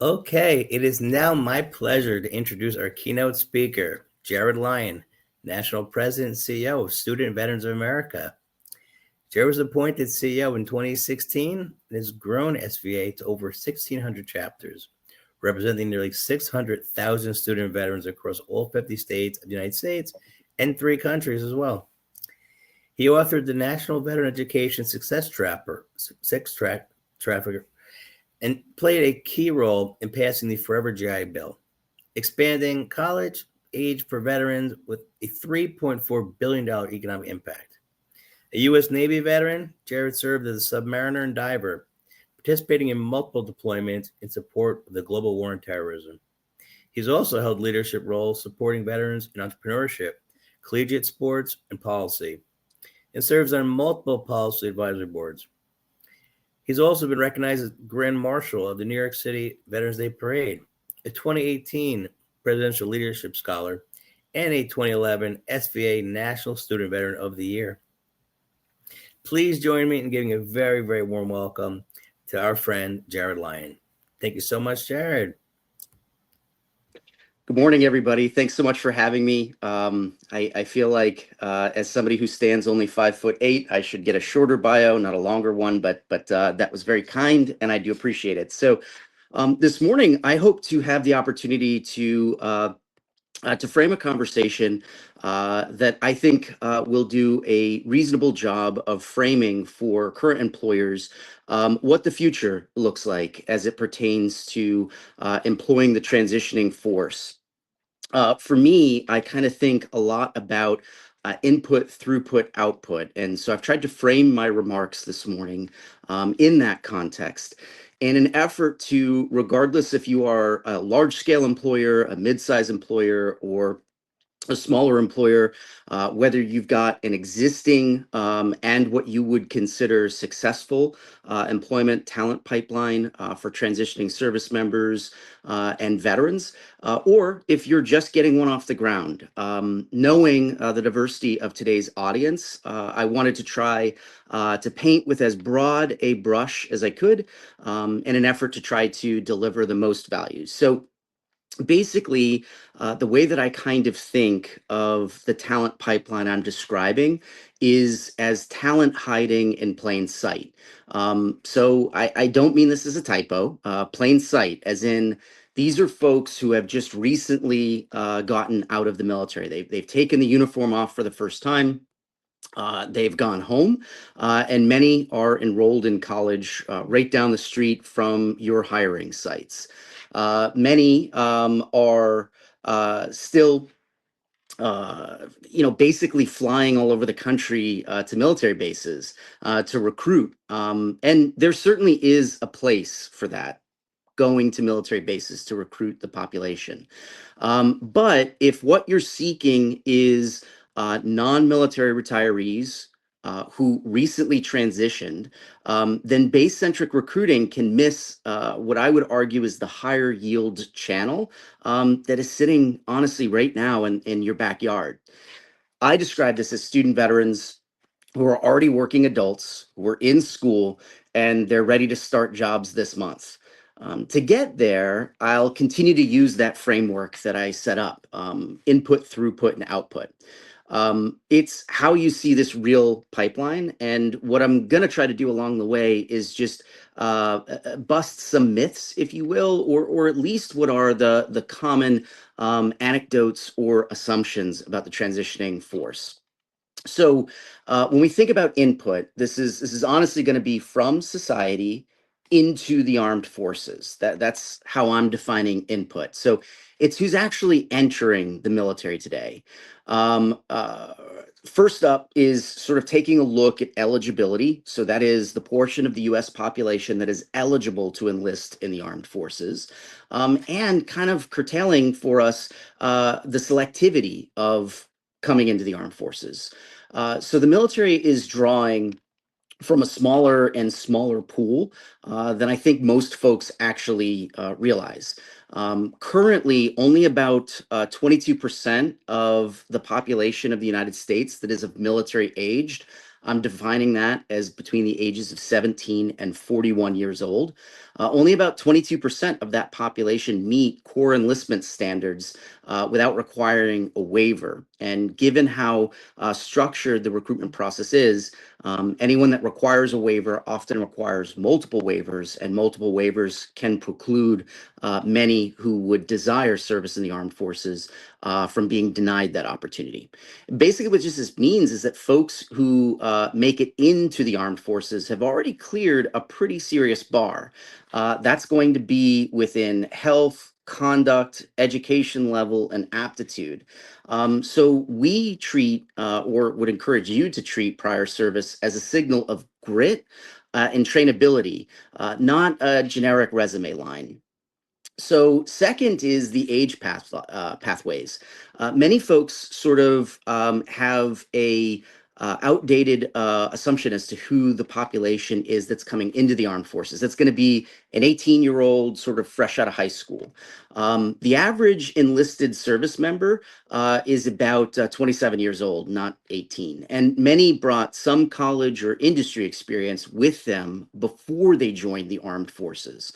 Okay, it is now my pleasure to introduce our keynote speaker, Jared Lyon, National President and CEO of Student Veterans of America. Jared was appointed CEO in 2016 and has grown SVA to over 1,600 chapters, representing nearly 600,000 student veterans across all 50 states of the United States and 3 countries as well. He authored the National Veteran Education Success Trafficker, and played a key role in passing the Forever GI Bill, expanding college age for veterans with a $3.4 billion economic impact. A U.S. Navy veteran, Jared served as a submariner and diver, participating in multiple deployments in support of the global war on terrorism. He's also held leadership roles supporting veterans in entrepreneurship, collegiate sports, and policy, and serves on multiple policy advisory boards. He's also been recognized as Grand Marshal of the New York City Veterans Day Parade, a 2018 Presidential Leadership Scholar, and a 2011 SVA National Student Veteran of the Year. Please join me in giving a very, very warm welcome to our friend, Jared Lyon. Thank you so much, Jared. Good morning, everybody. Thanks so much for having me. I feel like as somebody who stands only 5'8", I should get a shorter bio, not a longer one, but that was very kind, and I do appreciate it. So this morning, I hope to have the opportunity to frame a conversation that I think will do a reasonable job of framing for current employers what the future looks like as it pertains to employing the transitioning force. For me, I kind of think a lot about input, throughput, output. And so I've tried to frame my remarks this morning in that context. In an effort to, regardless if you are a large-scale employer, a mid-size employer, or a smaller employer, whether you've got an existing and what you would consider successful employment talent pipeline for transitioning service members and veterans, or if you're just getting one off the ground. Knowing the diversity of today's audience, I wanted to try to paint with as broad a brush as I could in an effort to try to deliver the most value. So basically, the way that I kind of think of the talent pipeline I'm describing is as talent hiding in plain sight. So I don't mean this as a typo, plain sight, as in these are folks who have just recently gotten out of the military. They've taken the uniform off for the first time. They've gone home, and many are enrolled in college right down the street from your hiring sites. Many are still, basically flying all over the country to military bases to recruit. And there certainly is a place for that, going to military bases to recruit the population. But if what you're seeking is non-military retirees who recently transitioned, then base-centric recruiting can miss what I would argue is the higher yield channel that is sitting, honestly, right now in your backyard. I describe this as student veterans who are already working adults, who are in school, and they're ready to start jobs this month. To get there, I'll continue to use that framework that I set up, input, throughput, and output. It's how you see this real pipeline. And what I'm going to try to do along the way is just bust some myths, if you will, or at least what are the common anecdotes or assumptions about the transitioning force. So when we think about input, this is honestly going to be from society into the armed forces. That's how I'm defining input. So it's who's actually entering the military today. First up is sort of taking a look at eligibility. So that is the portion of the US population that is eligible to enlist in the armed forces, and kind of curtailing for us the selectivity of coming into the armed forces. So the military is drawing from a smaller and smaller pool than I think most folks actually realize. Currently, only about 22% of the population of the United States that is of military aged I'm defining that as between the ages of 17 and 41 years old. Only about 22% of that population meet core enlistment standards without requiring a waiver. And given how structured the recruitment process is, anyone that requires a waiver often requires multiple waivers, and multiple waivers can preclude many who would desire service in the armed forces from being denied that opportunity. Basically, what this means is that folks who make it into the armed forces have already cleared a pretty serious bar. That's going to be within health, conduct, education level, and aptitude. So we treat, or would encourage you to treat prior service as a signal of grit and trainability, not a generic resume line. So second is the age pathways. Many folks sort of have a outdated assumption as to who the population is that's coming into the armed forces. That's going to be an 18-year-old sort of fresh out of high school. The average enlisted service member is about 27 years old, not 18. And many brought some college or industry experience with them before they joined the armed forces.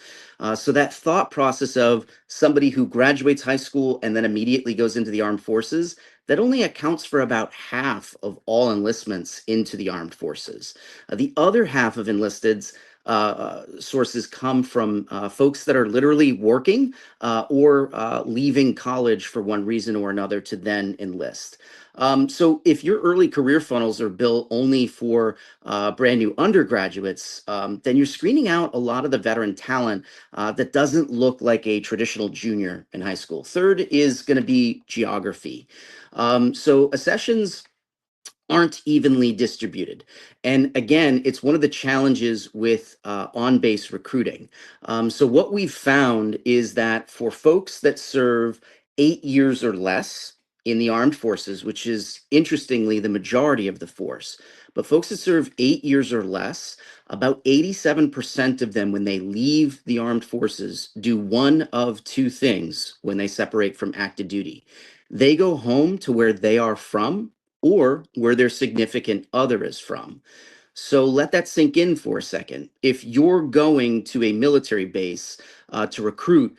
So that thought process of somebody who graduates high school and then immediately goes into the armed forces, that only accounts for about half of all enlistments into the armed forces. The other half of enlisteds sources come from folks that are literally working or leaving college for one reason or another to then enlist. So if your early career funnels are built only for brand new undergraduates, then you're screening out a lot of the veteran talent that doesn't look like a traditional junior in high school. Third is going to be geography. So accessions aren't evenly distributed. And again, it's one of the challenges with on-base recruiting. So what we've found is that for folks that serve 8 years or less in the armed forces, which is interestingly the majority of the force, but folks that serve 8 years or less, about 87% of them, when they leave the armed forces, do one of two things when they separate from active duty. They go home to where they are from, or where their significant other is from. So let that sink in for a second. If you're going to a military base to recruit,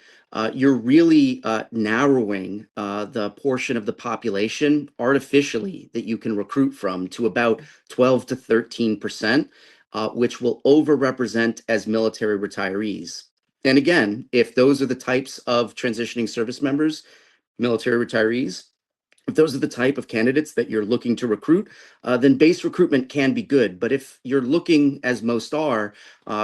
you're really narrowing the portion of the population artificially that you can recruit from to about 12 to 13%, which will overrepresent as military retirees. And again, if those are the types of transitioning service members, military retirees, if those are the type of candidates that you're looking to recruit, then base recruitment can be good. But if you're looking, as most are,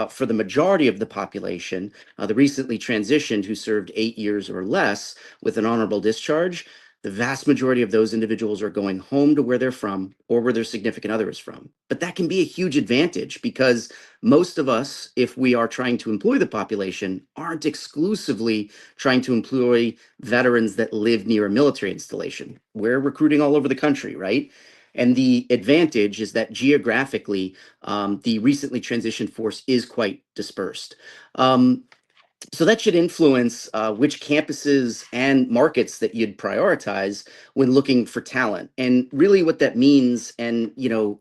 for the majority of the population, the recently transitioned who served 8 years or less with an honorable discharge, the vast majority of those individuals are going home to where they're from or where their significant other is from. But that can be a huge advantage because most of us, if we are trying to employ the population, aren't exclusively trying to employ veterans that live near a military installation. We're recruiting all over the country, right? And the advantage is that geographically, the recently transitioned force is quite dispersed. So that should influence which campuses and markets that you'd prioritize when looking for talent. And really what that means, and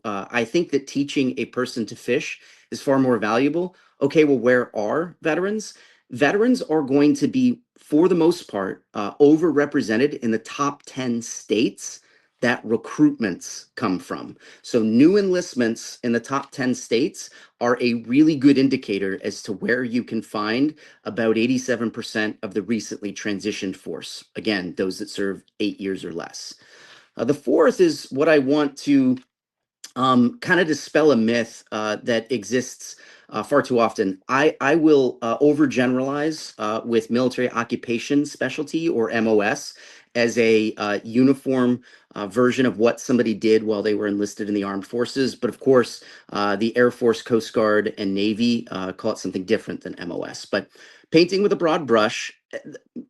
I think that teaching a person to fish is far more valuable. Okay, well, where are veterans? Veterans are going to be, for the most part, overrepresented in the top 10 states that recruitments come from. So new enlistments in the top 10 states are a really good indicator as to where you can find about 87% of the recently transitioned force. Again, those that serve 8 years or less. The fourth is what I want to kind of dispel a myth that exists far too often. I will overgeneralize with military occupation specialty, or MOS, as a uniform version of what somebody did while they were enlisted in the armed forces. But of course, the Air Force, Coast Guard, and Navy call it something different than MOS. But painting with a broad brush,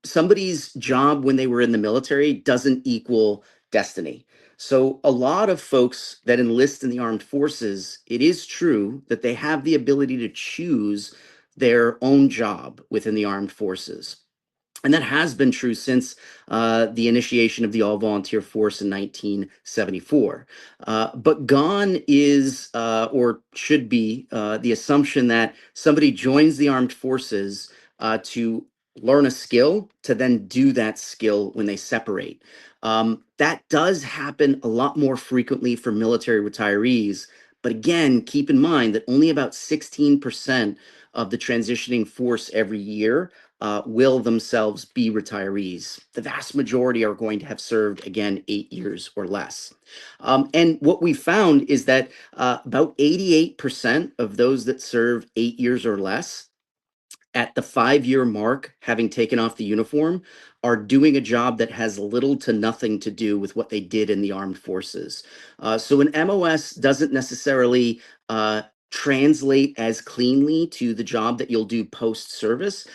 somebody's job when they were in the military doesn't equal destiny. So a lot of folks that enlist in the armed forces, it is true that they have the ability to choose their own job within the armed forces. And that has been true since the initiation of the all-volunteer force in 1974. But gone is, or should be, the assumption that somebody joins the armed forces to learn a skill, to then do that skill when they separate. That does happen a lot more frequently for military retirees. But again, keep in mind that only about 16% of the transitioning force every year will themselves be retirees. The vast majority are going to have served, again, 8 years or less. And what we found is that about 88% of those that serve 8 years or less at the 5 year mark, having taken off the uniform, are doing a job that has little to nothing to do with what they did in the armed forces. So an MOS doesn't necessarily translate as cleanly to the job that you'll do post service.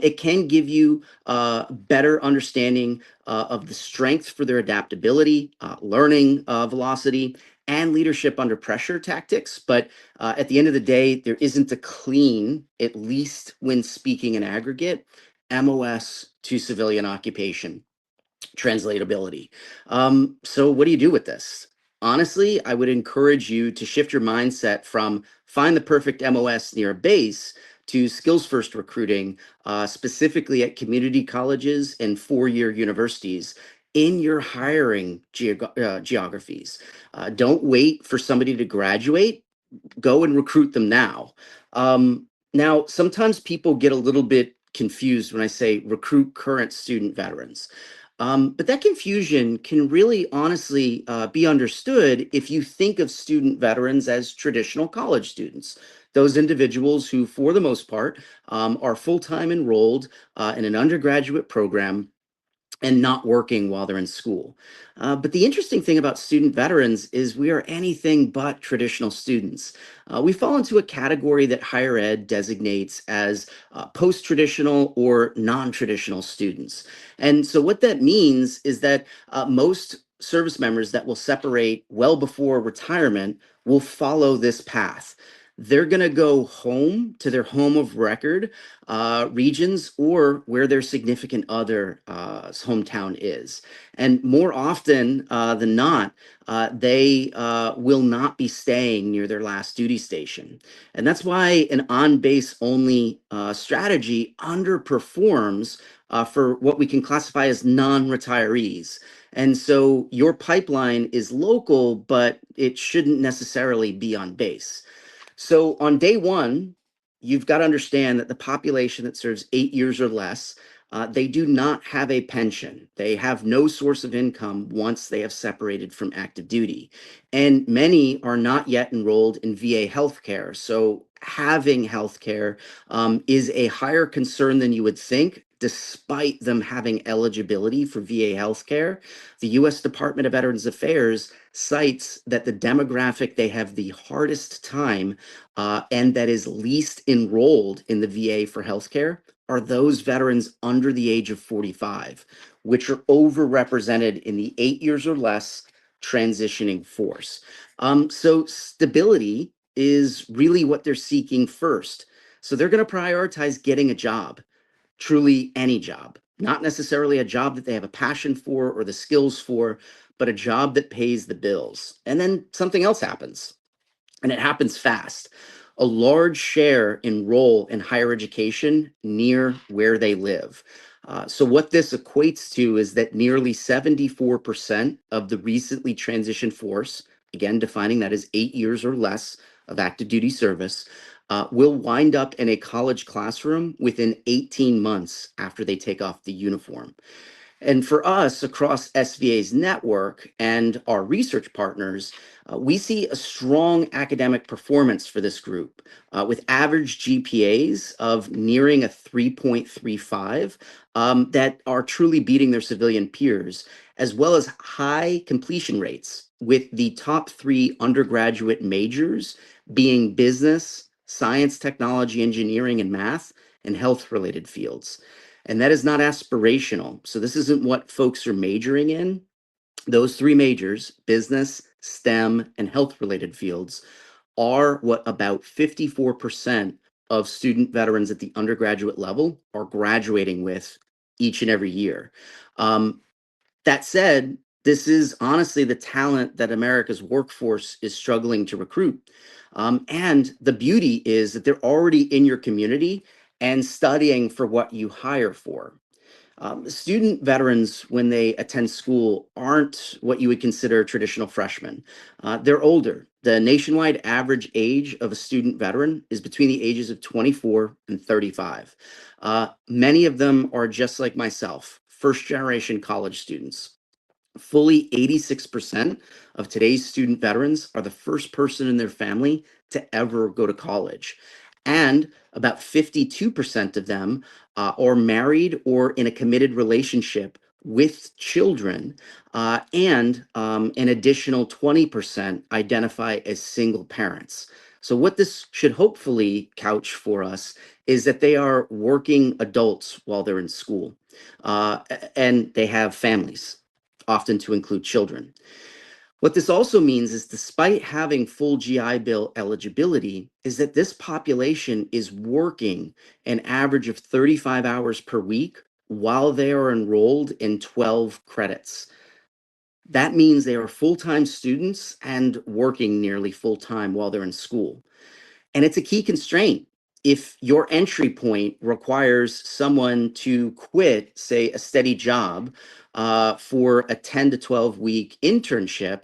It can give you better understanding of the strengths for their adaptability, learning velocity, and leadership under pressure tactics. But at the end of the day, there isn't a clean, at least when speaking in aggregate, MOS to civilian occupation translatability. So what do you do with this? Honestly, I would encourage you to shift your mindset from find the perfect MOS near a base to skills first recruiting, specifically at community colleges and 4 year universities in your hiring geographies. Don't wait for somebody to graduate, go and recruit them now. Now, sometimes people get a little bit confused when I say recruit current student veterans. But that confusion can really honestly be understood if you think of student veterans as traditional college students. Those individuals who, for the most part, are full time enrolled in an undergraduate program and not working while they're in school. But the interesting thing about student veterans is we are anything but traditional students. We fall into a category that higher ed designates as post traditional or non traditional students. And so, what that means is that most service members that will separate well before retirement will follow this path. They're going to go home to their home of record regions or where their significant other hometown is. And more often than not, they will not be staying near their last duty station. And that's why an on base only strategy underperforms for what we can classify as non retirees. And so your pipeline is local, but it shouldn't necessarily be on base. So on day one, you've got to understand that the population that serves 8 years or less, they do not have a pension. They have no source of income once they have separated from active duty. And many are not yet enrolled in VA healthcare. So having healthcare is a higher concern than you would think. Despite them having eligibility for VA healthcare, the US Department of Veterans Affairs cites that the demographic they have the hardest time and that is least enrolled in the VA for healthcare are those veterans under the age of 45, which are overrepresented in the 8 years or less transitioning force. So stability is really what they're seeking first. So they're going to prioritize getting a job, truly any job, not necessarily a job that they have a passion for or the skills for, but a job that pays the bills. And then something else happens, and it happens fast. A large share enroll in higher education near where they live. So, what this equates to is that nearly 74% of the recently transitioned force, again, defining that as 8 years or less of active duty service, will wind up in a college classroom within 18 months after they take off the uniform. And for us across SVA's network and our research partners, we see a strong academic performance for this group with average GPAs of nearing a 3.35 that are truly beating their civilian peers, as well as high completion rates, with the top three undergraduate majors being business, science, technology, engineering, and math, and health related fields. And that is not aspirational. So this isn't what folks are majoring in. Those three majors, business, STEM, and health related fields, are what about 54% of student veterans at the undergraduate level are graduating with each and every year. That said, this is honestly the talent that America's workforce is struggling to recruit. And the beauty is that they're already in your community and studying for what you hire for. Student veterans, when they attend school, aren't what you would consider traditional freshmen. They're older. The nationwide average age of a student veteran is between the ages of 24 and 35. Many of them are just like myself, first generation college students. Fully 86% of today's student veterans are the first person in their family to ever go to college. And about 52% of them are married or in a committed relationship with children. And an additional 20% identify as single parents. So, what this should hopefully couch for us is that they are working adults while they're in school and they have families, often to include children. What this also means is despite having full GI Bill eligibility, is that this population is working an average of 35 hours per week while they are enrolled in 12 credits. That means they are full-time students and working nearly full-time while they're in school. And it's a key constraint. If your entry point requires someone to quit, say, a steady job for a 10 to 12 week internship,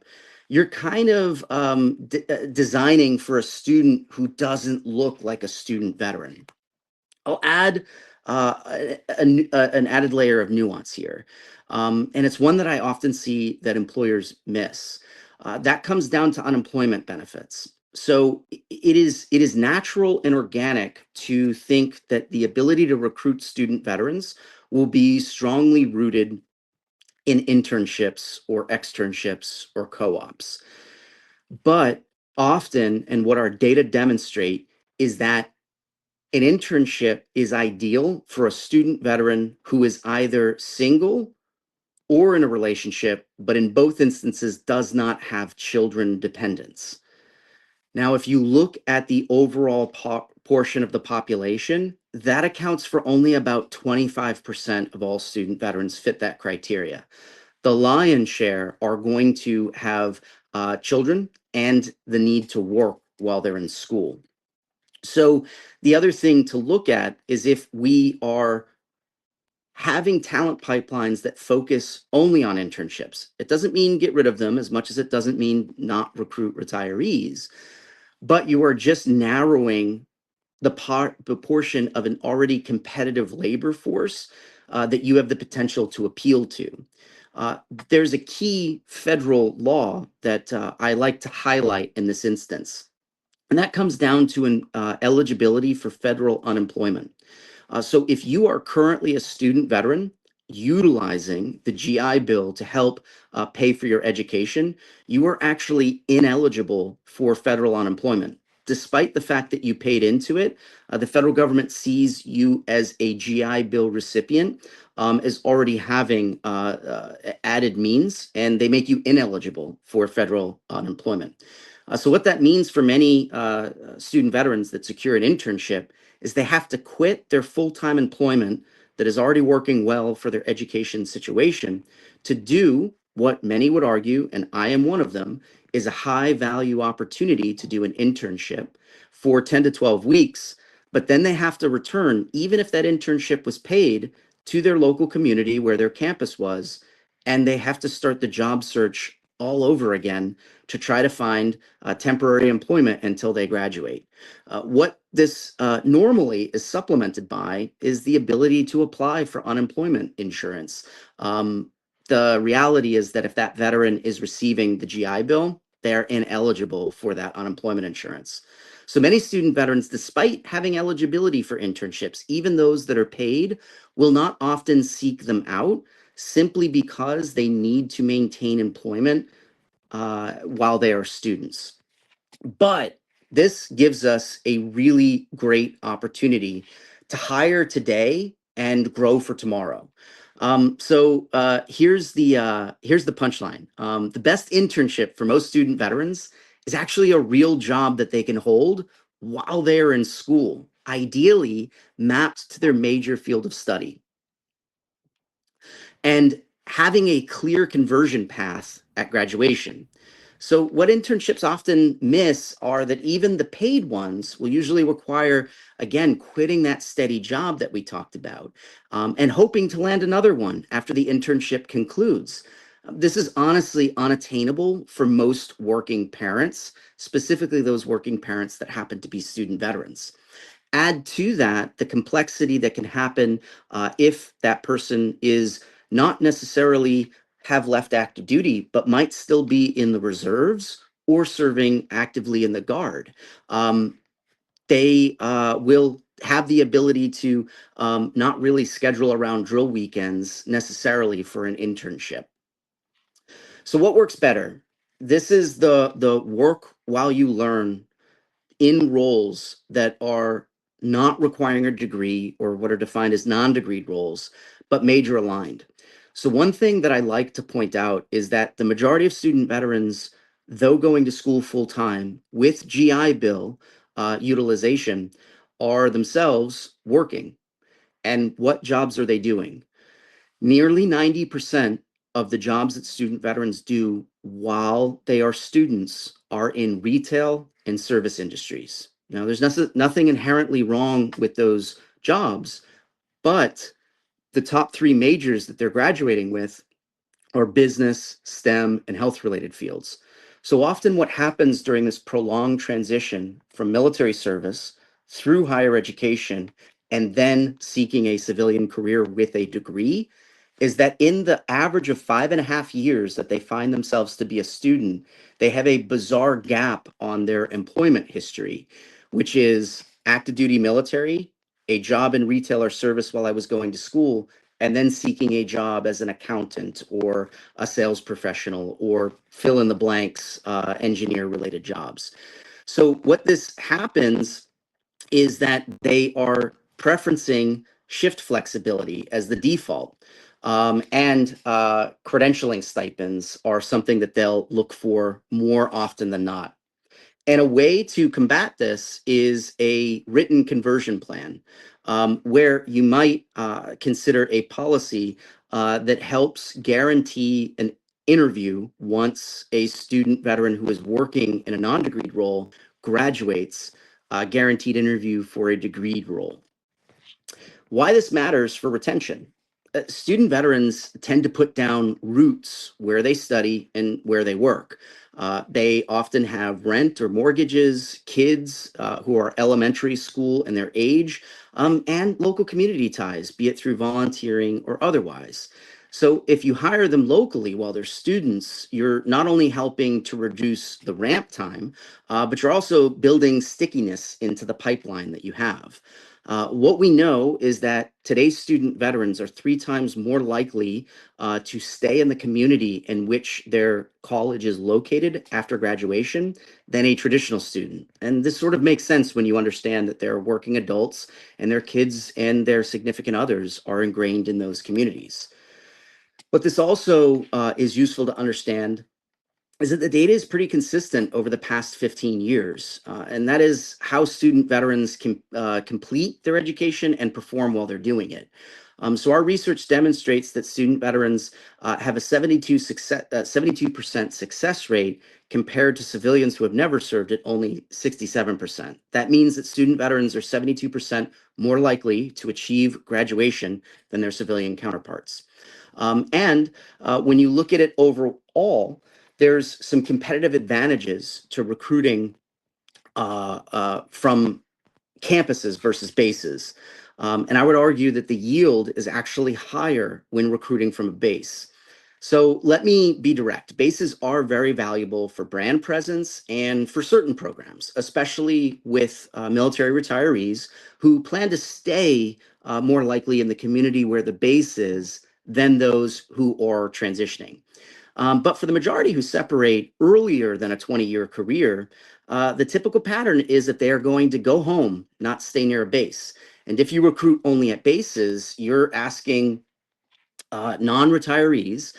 you're kind of designing for a student who doesn't look like a student veteran. I'll add an added layer of nuance here. And it's one that I often see that employers miss. That comes down to unemployment benefits. So it is natural and organic to think that the ability to recruit student veterans will be strongly rooted in internships or externships or co-ops. But often, and what our data demonstrate, is that an internship is ideal for a student veteran who is either single or in a relationship, but in both instances does not have children dependents. Now, if you look at the overall portion of the population, that accounts for only about 25% of all student veterans fit that criteria. The lion's share are going to have children and the need to work while they're in school. So the other thing to look at is if we are having talent pipelines that focus only on internships. It doesn't mean get rid of them as much as it doesn't mean not recruit retirees, but you are just narrowing the portion of an already competitive labor force that you have the potential to appeal to. There's a key federal law that I like to highlight in this instance. And that comes down to an eligibility for federal unemployment. So if you are currently a student veteran utilizing the GI Bill to help pay for your education, you are actually ineligible for federal unemployment. Despite the fact that you paid into it, the federal government sees you as a GI Bill recipient as already having added means, and they make you ineligible for federal unemployment. So what that means for many student veterans that secure an internship is they have to quit their full-time employment that is already working well for their education situation to do what many would argue, and I am one of them, is a high value opportunity to do an internship for 10 to 12 weeks. But then they have to return, even if that internship was paid, to their local community where their campus was, and they have to start the job search all over again to try to find temporary employment until they graduate. What this normally is supplemented by is the ability to apply for unemployment insurance. The reality is that if that veteran is receiving the GI Bill, they're ineligible for that unemployment insurance. So many student veterans, despite having eligibility for internships, even those that are paid, will not often seek them out simply because they need to maintain employment while they are students. But this gives us a really great opportunity to hire today and grow for tomorrow. Here's the punchline. The best internship for most student veterans is actually a real job that they can hold while they're in school, ideally mapped to their major field of study. and having a clear conversion path at graduation. So what internships often miss are that even the paid ones will usually require, again, quitting that steady job that we talked about, and hoping to land another one after the internship concludes. This is honestly unattainable for most working parents, specifically those working parents that happen to be student veterans. Add to that the complexity that can happen if that person is not necessarily have left active duty, but might still be in the reserves or serving actively in the guard. They will have the ability to not really schedule around drill weekends necessarily for an internship. So what works better? This is the work while you learn in roles that are not requiring a degree or what are defined as non-degreed roles, but major aligned. So one thing that I like to point out is that the majority of student veterans, though going to school full time with GI Bill utilization, are themselves working. And what jobs are they doing? Nearly 90% of the jobs that student veterans do while they are students are in retail and service industries. Now, there's nothing inherently wrong with those jobs, but the top three majors that they're graduating with are business, STEM, and health related fields. So often, what happens during this prolonged transition from military service through higher education and then seeking a civilian career with a degree is that in the average of 5.5 years that they find themselves to be a student, they have a bizarre gap on their employment history, which is active duty military, a job in retail or service while I was going to school, and then seeking a job as an accountant or a sales professional or fill in the blanks engineer related jobs. So what this happens is that they are preferencing shift flexibility as the default. And credentialing stipends are something that they'll look for more often than not. And a way to combat this is a written conversion plan, where you might consider a policy that helps guarantee an interview once a student veteran who is working in a non-degreed role graduates, guaranteed interview for a degreed role. Why this matters for retention. Student veterans tend to put down roots where they study and where they work. They often have rent or mortgages, kids who are elementary school and their age, and local community ties, be it through volunteering or otherwise. So if you hire them locally while they're students, you're not only helping to reduce the ramp time, but you're also building stickiness into the pipeline that you have. What we know is that today's student veterans are 3 times more likely to stay in the community in which their college is located after graduation than a traditional student. And this sort of makes sense when you understand that they're working adults and their kids and their significant others are ingrained in those communities. But this also is useful to understand is that the data is pretty consistent over the past 15 years, and that is how student veterans can complete their education and perform while they're doing it. So our research demonstrates that student veterans have a 72% success rate compared to civilians who have never served at only 67%. That means that student veterans are 72% more likely to achieve graduation than their civilian counterparts. And when you look at it overall, there's some competitive advantages to recruiting from campuses versus bases. And I would argue that the yield is actually higher when recruiting from a base. So let me be direct. Bases are very valuable for brand presence and for certain programs, especially with military retirees who plan to stay more likely in the community where the base is than those who are transitioning. But for the majority who separate earlier than a 20-year career, the typical pattern is that they are going to go home, not stay near a base. And if you recruit only at bases, you're asking non-retirees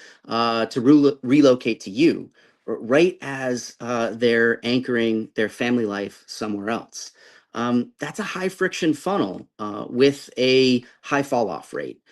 to relocate to you, right as they're anchoring their family life somewhere else. That's a high friction funnel with a high fall off rate.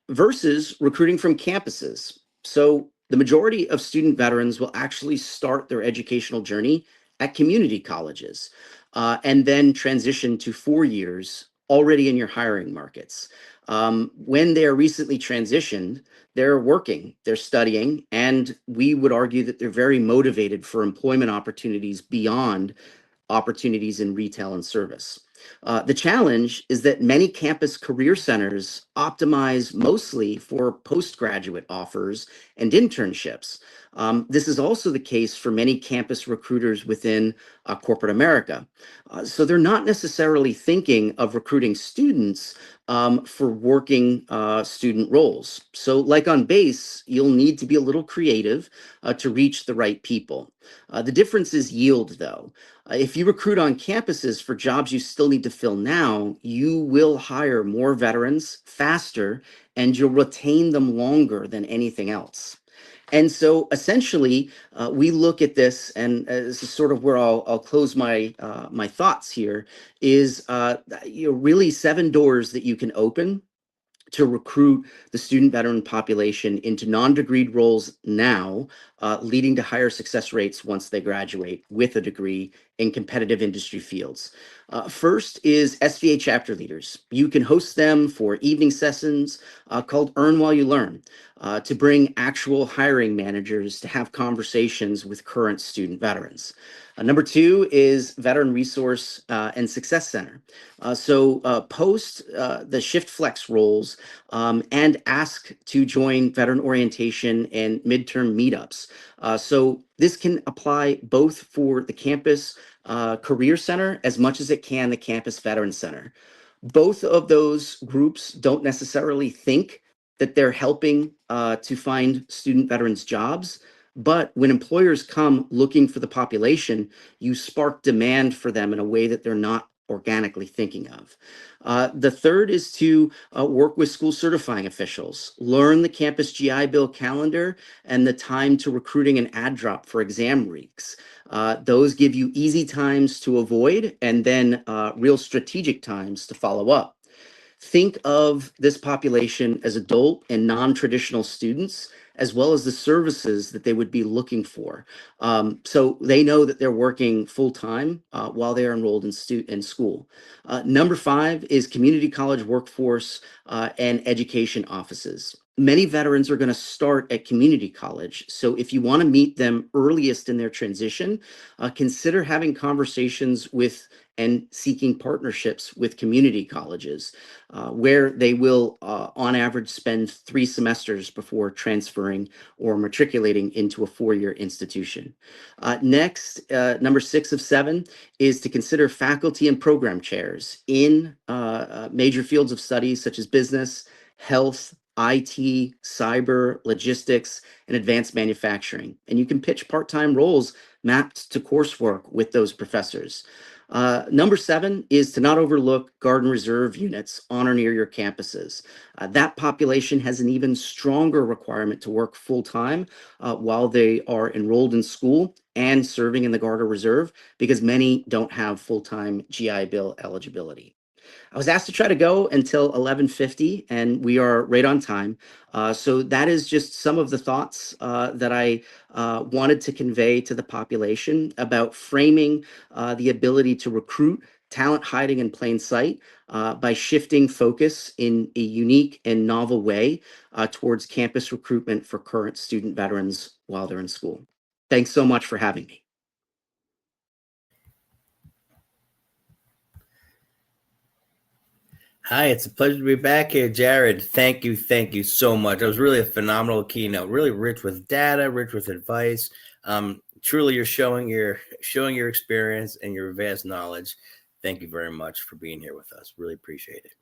versus recruiting from campuses. So the majority of student veterans will actually start their educational journey at community colleges and then transition to 4 years already in your hiring markets. When they are recently transitioned, they're working, they're studying, and we would argue that they're very motivated for employment opportunities beyond opportunities in retail and service. The challenge is that many campus career centers optimize mostly for postgraduate offers and internships. This is also the case for many campus recruiters within corporate America. So they're not necessarily thinking of recruiting students for working student roles. So like on base, you'll need to be a little creative to reach the right people. The difference is yield, though. If you recruit on campuses for jobs you still need to fill now, you will hire more veterans faster and you'll retain them longer than anything else. And so essentially, we look at this, and this is sort of where I'll close my my thoughts here, is really 7 doors that you can open to recruit the student veteran population into non-degreed roles now, leading to higher success rates once they graduate with a degree in competitive industry fields. First is SVA chapter leaders. You can host them for evening sessions called Earn While You Learn to bring actual hiring managers to have conversations with current student veterans. Number 2 is Veteran Resource and Success Center. Post the shift flex roles and ask to join veteran orientation and midterm meetups. So this can apply both for the campus career center as much as it can the campus veteran center. Both of those groups don't necessarily think that they're helping to find student veterans jobs. But when employers come looking for the population, you spark demand for them in a way that they're not organically thinking of. The third is to work with school certifying officials, learn the campus GI Bill calendar and the time to recruiting and ad drop for exam weeks. Those give you easy times to avoid and then real strategic times to follow up. Think of this population as adult and non-traditional students, as well as the services that they would be looking for. So they know that they're working full-time while they are enrolled in school. Number 5 is community college workforce and education offices. Many veterans are going to start at community college. So if you want to meet them earliest in their transition, consider having conversations with and seeking partnerships with community colleges, where they will, on average, spend 3 semesters before transferring or matriculating into a 4-year institution. Next, number 6 of 7 is to consider faculty and program chairs in major fields of study such as business, health, IT, cyber, logistics, and advanced manufacturing. And you can pitch part-time roles mapped to coursework with those professors. Number 7 is to not overlook Guard and Reserve units on or near your campuses. That population has an even stronger requirement to work full-time while they are enrolled in school and serving in the Guard or Reserve, because many don't have full-time GI Bill eligibility. I was asked to try to go until 11:50, and we are right on time. So that is just some of the thoughts that I wanted to convey to the population about framing the ability to recruit talent hiding in plain sight by shifting focus in a unique and novel way towards campus recruitment for current student veterans while they're in school. Thanks so much for having me. Hi, it's a pleasure to be back here, Jared. Thank you so much. It was really a phenomenal keynote, really rich with data, rich with advice. Truly, you're showing your experience and your vast knowledge. Thank you very much for being here with us. Really appreciate it.